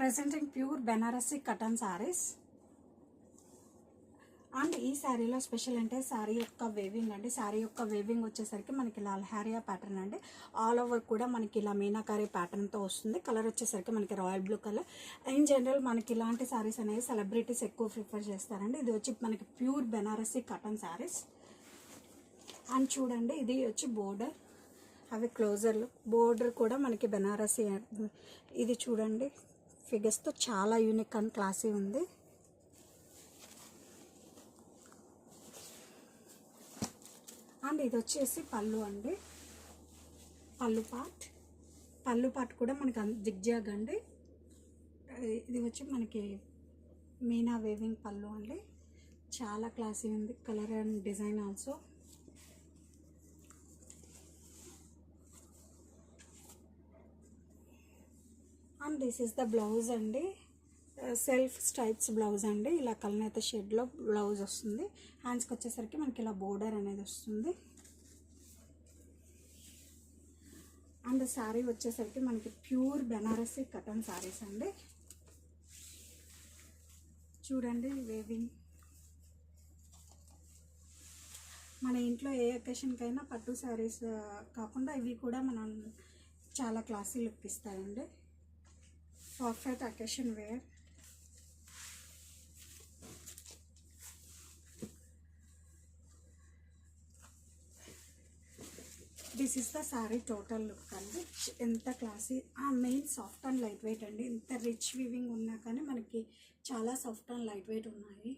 Presenting pure Banarasi curtain saris. And ఈ శారీలో special అంటే శారీ యొక్క వేవింగ్ అండి. శారీ యొక్క వేవింగ్ వచ్చేసరికి మనకి ఇలా అల్హారియా ప్యాటర్న్ అండి. ఆల్ ఓవర్ కూడా మనకి ఇలా మీనాకారి ప్యాటర్న్తో వస్తుంది. కలర్ వచ్చేసరికి మనకి royal blue colour. In general మనకి ఇలాంటి శారీస్ అనేవి సెలబ్రిటీస్ ఎక్కువ ప్రిఫర్ చేస్తారండి. ఇది వచ్చి మనకి pure Banarasi curtain saris. And చూడండి, ఇది వచ్చి బోర్డర్, అవి క్లోజర్లు. బోర్డర్ కూడా మనకి బెనారసీ. ఇది చూడండి, ఫిగర్స్తో చాలా యూనిక్ అండ్ క్లాసీ ఉంది. అండ్ ఇది వచ్చేసి పళ్ళు అండి. పళ్ళు పార్ట్ కూడా మనకి జిగ్జాగ్ అండి. ఇది వచ్చి మనకి మీనా వేవింగ్ పళ్ళు అండి. చాలా క్లాసీ ఉంది. Colour and design also. And this is the blouse అండి. సెల్ఫ్ స్ట్రైప్స్ బ్లౌజ్ అండి. ఇలా కలనేత షేడ్లో బ్లౌజ్ వస్తుంది. హ్యాండ్స్కి వచ్చేసరికి మనకి ఇలా బోర్డర్ అనేది వస్తుంది. అండ్ శారీ వచ్చేసరికి మనకి ప్యూర్ బెనారసీ కటన్ శారీస్ అండి. చూడండి వేవింగ్. మన ఇంట్లో ఏ అకేషన్కైనా పట్టు శారీస్ కాకుండా ఇవి కూడా మనం చాలా క్లాసీ లుక్ ఇస్తాయండి. Perfect occasion wear. This is the sari total look అండి. ఎంత classy. Main soft and light weight అండి. ఇంత రిచ్ వీవింగ్ ఉన్నా కానీ మనకి చాలా సాఫ్ట్ అండ్ లైట్ వెయిట్ ఉన్నాయి.